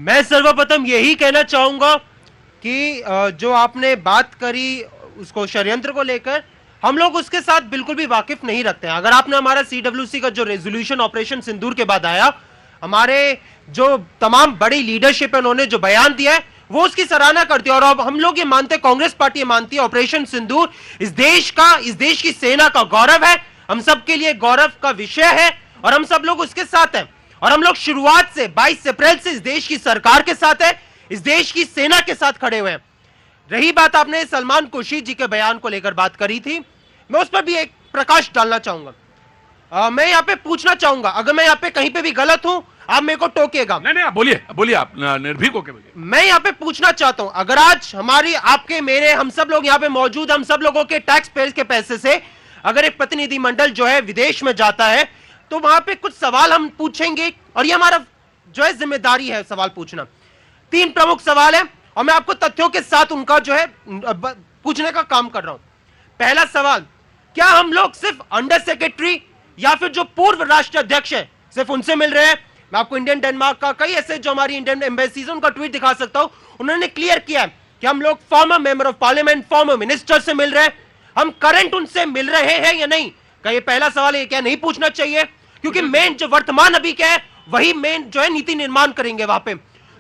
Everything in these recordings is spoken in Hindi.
मैं सर्वप्रथम यही कहना चाहूंगा कि जो आपने बात करी उसको षड्यंत्र को लेकर, हम लोग उसके साथ बिल्कुल भी वाकिफ नहीं रखते हैं। अगर आपने हमारा सीडब्ल्यूसी का जो रेजोल्यूशन ऑपरेशन सिंदूर के बाद आया, हमारे जो तमाम बड़ी लीडरशिप है उन्होंने जो बयान दिया है वो उसकी सराहना करती है। और अब हम लोग ये मानते हैं, कांग्रेस पार्टी ये मानती है, ऑपरेशन सिंदूर इस देश की सेना का गौरव है, हम सब के लिए गौरव का विषय है और हम सब लोग उसके साथ हैं। और हम लोग शुरुआत से 22 अप्रैल से इस देश की सरकार के साथ है, इस देश की सेना के साथ खड़े हुए हैं। रही बात आपने सलमान खुर्शीद जी के बयान को लेकर बात करी थी, मैं उस पर भी एक प्रकाश डालना चाहूंगा। मैं यहाँ पे पूछना चाहूंगा, अगर मैं यहाँ पे कहीं पे भी गलत हूं आप मेरे को टोकेगा। नहीं, आप बोलिए, आप निर्भीक होकर बोलिए। मैं यहाँ पे पूछना चाहता हूं, अगर आज हमारी, आपके, मेरे, हम सब लोग यहाँ पे मौजूद, हम सब लोगों के टैक्स पेयर्स के पैसे से अगर एक प्रतिनिधिमंडल जो है विदेश में जाता है तो वहां पे कुछ सवाल हम पूछेंगे और ये हमारा जो है जिम्मेदारी है सवाल पूछना। 3 प्रमुख सवाल है और मैं आपको तथ्यों के साथ उनका जो है पूछने का काम कर रहा हूं। पहला सवाल, क्या हम लोग सिर्फ अंडर सेक्रेटरी या फिर जो पूर्व राष्ट्र अध्यक्ष है सिर्फ उनसे मिल रहे हैं? मैं आपको इंडियन डेनमार्क का कई ऐसे जो हमारी इंडियन एम्बेसीज उनका ट्वीट दिखा सकता हूं, उन्होंने क्लियर किया कि हम लोग farmer member of parliament, former minister से मिल रहे हैं, हम करंट उनसे मिल रहे हैं या नहीं? क्या ये पहला सवाल है, क्या नहीं पूछना चाहिए? क्योंकि मेन जो वर्तमान अभी क्या है वही मेन जो है नीति निर्माण करेंगे वहां पे।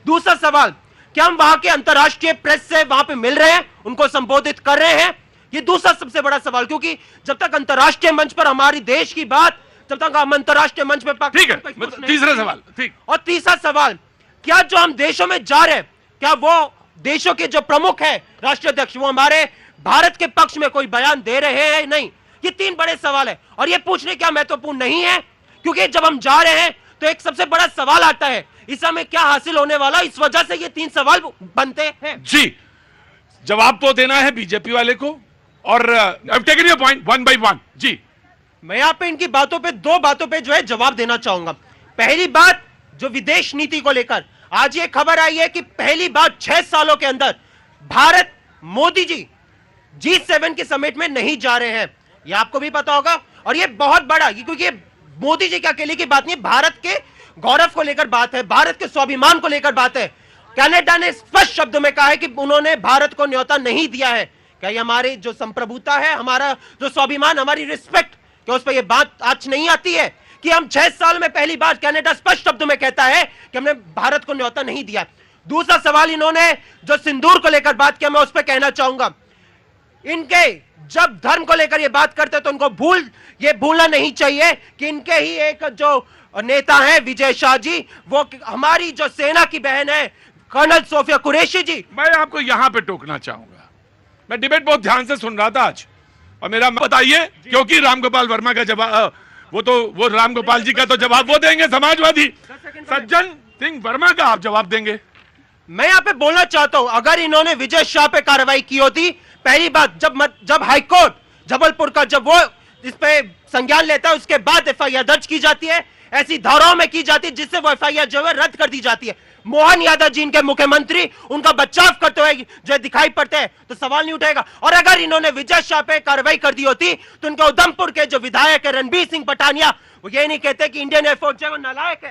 दूसरा सवाल, क्या हम वहां के अंतरराष्ट्रीय प्रेस से वहां पे मिल रहे हैं, उनको संबोधित कर रहे हैं? ये दूसरा सबसे बड़ा सवाल, क्योंकि जब तक अंतरराष्ट्रीय मंच पर हमारी देश की बात, जब तक हम अंतरराष्ट्रीय मंच पर ठीक है। तीसरा सवाल, ठीक। और तीसरा सवाल, क्या जो हम देशों में जा रहे हैं, क्या वो देशों के जो प्रमुख है राष्ट्रीय अध्यक्ष, वो हमारे भारत के पक्ष में कोई बयान दे रहे हैं नहीं? ये 3 बड़े सवाल है और ये पूछने क्या महत्वपूर्ण नहीं है? क्योंकि जब हम जा रहे हैं तो एक सबसे बड़ा सवाल आता है, इस समय क्या हासिल होने वाला, इस वजह से ये 3 सवाल बनते हैं। जी, जवाब तो देना है बीजेपी वाले को और taking your point one by one. जी, मैं यहां पे इनकी बातों पे 2 बातों पे जो है जवाब देना चाहूंगा। पहली बात, जो विदेश नीति को लेकर आज ये खबर आई है कि पहली बार 6 सालों के अंदर भारत, मोदी जी G7 के समिट में नहीं जा रहे हैं। ये आपको भी पता होगा और ये बहुत बड़ा, क्योंकि मोदी जी के अकेले की बात नहीं, भारत के गौरव को लेकर बात है, भारत के स्वाभिमान को लेकर बात है। कनाडा ने स्पष्ट शब्दों में कहा है कि उन्होंने भारत को न्योता नहीं दिया है। क्या ये हमारी जो संप्रभुता है, हमारा जो स्वाभिमान, हमारी रिस्पेक्ट, क्या उस पर यह बात आज नहीं आती है कि हम 6 साल में पहली बार कनाडा स्पष्ट शब्दों में कहता है कि हमने भारत को न्योता नहीं दिया? दूसरा सवाल, इन्होंने जो सिंदूर को लेकर बात किया, मैं उस पर कहना चाहूंगा, इनके जब धर्म को लेकर ये बात करते तो उनको भूलना नहीं चाहिए कि इनके ही एक जो नेता है विजय शाह जी, वो हमारी जो सेना की बहन है कर्नल सोफिया कुरैशी जी। मैं आपको यहां पे टोकना चाहूंगा, मैं डिबेट बहुत ध्यान से सुन रहा था आज और मेरा बताइए, क्योंकि रामगोपाल वर्मा का जवाब, वो रामगोपाल जी का तो जवाब वो देंगे समाजवादी, सज्जन सिंह वर्मा का आप जवाब देंगे। मैं यहां पे बोलना चाहता हूं, अगर इन्होंने विजय शाह पे कार्रवाई की होती, पहली बात, जब हाईकोर्ट जबलपुर का जब वो इस पे संज्ञान लेता है उसके बाद एफआईआर दर्ज की जाती है, ऐसी धाराओं में की जाती है जिससे वो एफआईआर जो है रद्द कर दी जाती है। मोहन यादव जी इनके मुख्यमंत्री, उनका बचाव करते हुए जो दिखाई पड़ते हैं तो सवाल नहीं उठेगा। और अगर इन्होंने विजय शाह पे कार्रवाई कर दी होती तो उनके उधमपुर के जो विधायक है रणबीर सिंह पठानिया, वो ये नहीं कहते कि इंडियन एयरफोर्स जो है वो नालायक है।